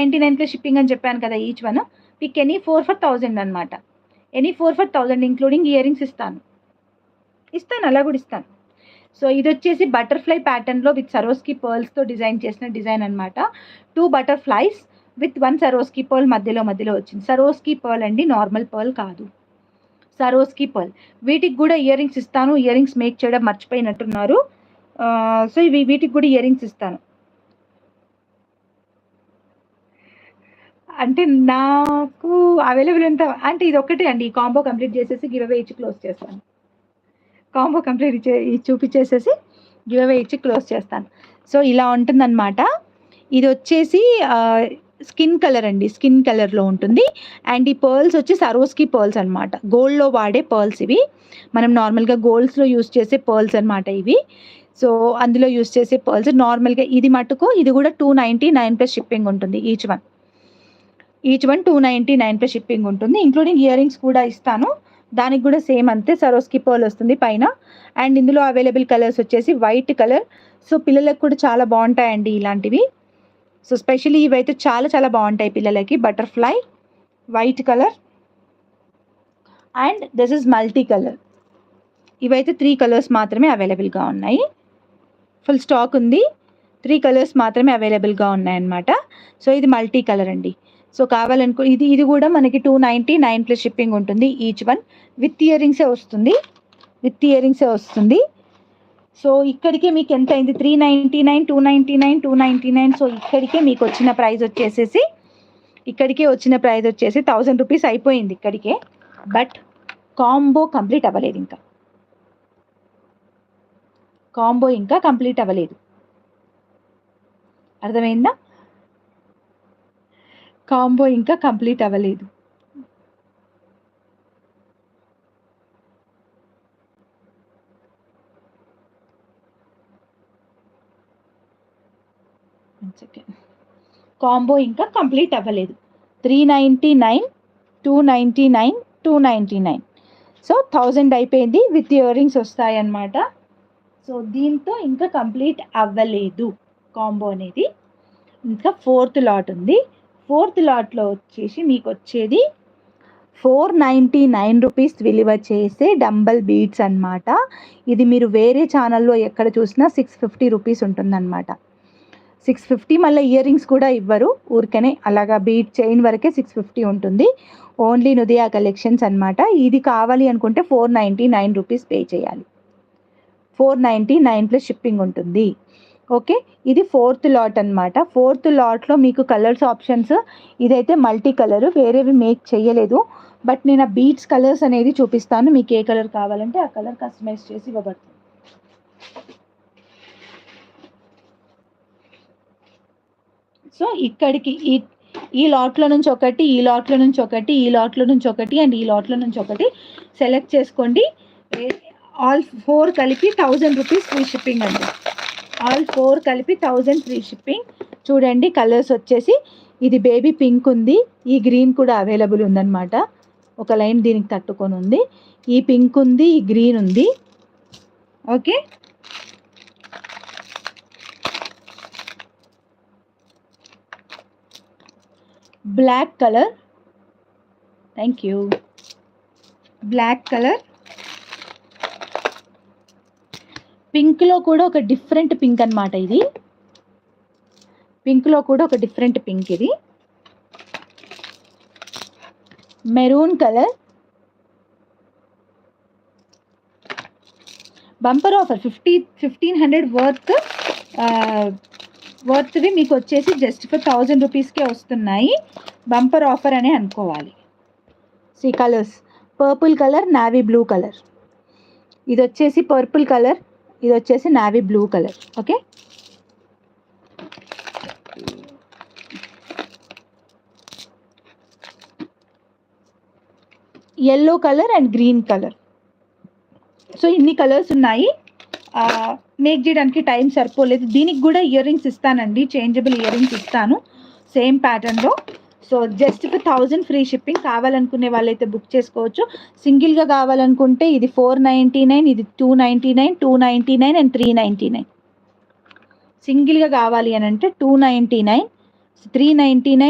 99 shipping అని చెప్పాను కదా each one. Pick any 4 for 1000 అనమాట. Any 4 for 1000 including earrings ఇస్తాను, అలా కూడా ఇస్తాను. సో ఇది వచ్చేసి బటర్ఫ్లై ప్యాటర్న్లో విత్ సరోస్కి పర్ల్స్తో డిజైన్ చేసిన డిజైన్ అనమాట. 2 బటర్ఫ్లైస్ విత్ 1 సరోస్కి పర్ల్ మధ్యలో వచ్చింది. సరోస్కి పర్ల్ అండి, నార్మల్ పర్ల్ కాదు, సరోస్కి పర్ల్. వీటికి కూడా ఇయర్ రింగ్స్ ఇస్తాను. ఇయర్ రింగ్స్ మేక్ చేయడం మర్చిపోయినట్టున్నారు. సో వీటికి కూడా ఇయర్ రింగ్స్ ఇస్తాను. అంటే నాకు అవైలబుల్ ఎంత అంటే ఇది ఒక్కటే అండి. ఈ కాంబో కంప్లీట్ చేసేసి గివ్ అవే ఇచ్చి క్లోజ్ చేస్తాను. కాంబో కంప్లీట్ చూపించేసేసి గివ్ అవే ఇచ్చి క్లోజ్ చేస్తాను. సో ఇలా ఉంటుందన్నమాట. ఇది వచ్చేసి స్కిన్ కలర్ అండి, స్కిన్ కలర్లో ఉంటుంది. అండ్ ఈ పర్ల్స్ వచ్చి సరోస్కి పర్ల్స్ అనమాట, గోల్డ్లో వాడే పర్ల్స్ ఇవి. మనం నార్మల్గా గోల్డ్స్లో యూస్ చేసే పర్ల్స్ అనమాట ఇవి. సో అందులో యూస్ చేసే పర్ల్స్ నార్మల్గా ఇది మటుకు ఇది కూడా 299 ప్లస్ షిప్పింగ్ ఉంటుంది. ఈచ్ వన్ 299 ప్లస్ షిప్పింగ్ ఉంటుంది, ఇంక్లూడింగ్ ఇయర్ రింగ్స్ కూడా ఇస్తాను. దానికి కూడా సేమ్ అంతే, సరోస్కి పర్ల్ వస్తుంది పైన. అండ్ ఇందులో అవైలబుల్ కలర్స్ వచ్చేసి వైట్ కలర్. సో పిల్లలకు కూడా చాలా బాగుంటాయండి ఇలాంటివి. సో స్పెషల్లీ ఇవైతే చాలా చాలా బాగుంటాయి పిల్లలకి. Butterfly, white colour and this is multi colour. ఇవైతే 3 కలర్స్ మాత్రమే అవైలబుల్గా ఉన్నాయి. ఫుల్ స్టాక్ ఉంది, 3 కలర్స్ మాత్రమే అవైలబుల్గా ఉన్నాయన్నమాట. సో ఇది మల్టీ కలర్ అండి. సో కావాలనుకో ఇది కూడా మనకి 299 ప్లస్ షిప్పింగ్ ఉంటుంది ఈచ్ వన్. విత్ ఇయర్ రింగ్సే వస్తుంది. సో ఇక్కడికే మీకు ఎంత అయింది? 399, 299, 299. సో ఇక్కడికే మీకు వచ్చిన ప్రైస్ వచ్చేసి 1000 రూపీస్ అయిపోయింది ఇక్కడికే. బట్ కాంబో కంప్లీట్ అవ్వలేదు, ఇంకా కంప్లీట్ అవ్వలేదు. అర్థమైందా? కాంబో ఇంకా కంప్లీట్ అవ్వలేదు. కాంబో ఇంకా కంప్లీట్ అవ్వలేదు. 399, 299, 299. సో 1000 అయిపోయింది. విత్ ఇయర్ రింగ్స్ వస్తాయన్నమాట. సో దీంతో ఇంకా కంప్లీట్ అవ్వలేదు కాంబో అనేది. ఇంకా 4th లాట్ ఉంది. 4th లాట్లో వచ్చేసి మీకు వచ్చేది 499 రూపీస్ విలువ చేసే డంబల్ బీడ్స్ అనమాట. ఇది మీరు వేరే ఛానల్లో ఎక్కడ చూసినా 650 రూపీస్ ఉంటుందన్నమాట. 650. మళ్ళీ ఇయర్ రింగ్స్ కూడా ఇవ్వరు, ఊరికనే అలాగా బీడ్ చైన్ వరకే 650 ఉంటుంది. ఓన్లీ నుదియా కలెక్షన్స్ అనమాట. ఇది కావాలి అనుకుంటే 499 రూపీస్ పే చేయాలి. 499 ప్లస్ షిప్పింగ్ ఉంటుంది. ఓకే, ఇది 4th లాట్ అనమాట. 4th లాట్లో మీకు కలర్స్ ఆప్షన్స్, ఇదైతే మల్టీ కలర్, వేరేవి మేక్ చేయలేదు. బట్ నేను ఆ బీడ్స్ కలర్స్ అనేది చూపిస్తాను. మీకు ఏ కలర్ కావాలంటే ఆ కలర్ కస్టమైజ్ చేసి ఇవ్వబడుతుంది. సో ఇక్కడికి ఈ లాట్లో నుంచి ఒకటి, ఈ లాట్లో నుంచి ఒకటి, ఈ లాట్లో నుంచి ఒకటి అండ్ ఈ లాట్లో నుంచి ఒకటి సెలెక్ట్ చేసుకోండి. ఆల్ 4 కలిపి 1000 రూపీస్ ఫ్రీ షిప్పింగ్ అండి. ఆల్ 4 కలిపి 1000 ఫ్రీ షిప్పింగ్. చూడండి కలర్స్ వచ్చేసి ఇది బేబీ పింక్ ఉంది, ఈ గ్రీన్ కూడా అవైలబుల్ ఉందన్నమాట. ఒక లైన్ దీనికి తట్టుకొని ఉంది. ఈ పింక్ ఉంది, ఈ గ్రీన్ ఉంది. Okay, black colour, thank you, black colour. పింక్లో కూడా ఒక డిఫరెంట్ పింక్ అనమాట. ఇది పింక్లో కూడా ఒక డిఫరెంట్ పింక్. ఇది మెరూన్ కలర్. బంపర్ ఆఫర్ 1500 వర్త్వి మీకు వచ్చేసి జస్ట్ ఫర్ 1000 రూపీస్కే వస్తున్నాయి. బంపర్ ఆఫర్ అనే అనుకోవాలి. See colours, purple colour, navy blue colour. ఇది వచ్చేసి పర్పుల్ కలర్, ఇది వచ్చేసి navy blue colour. Okay, yellow colour and green colour. So ఇన్ని కలర్స్ ఉన్నాయి. మేక్ చేయడానికి టైం సరిపోలేదు. దీనికి కూడా ఇయర్ రింగ్స్ ఇస్తానండి, చేంజబుల్ ఇయర్ రింగ్స్ ఇస్తాను సేమ్ ప్యాటర్న్లో. So just for 1000 free shipping. కావాలనుకునే వాళ్ళైతే బుక్ చేసుకోవచ్చు. సింగిల్గా కావాలనుకుంటే ఇది 499, ఇది 299, 299 అండ్ 399. సింగిల్గా కావాలి అని అంటే 299, 399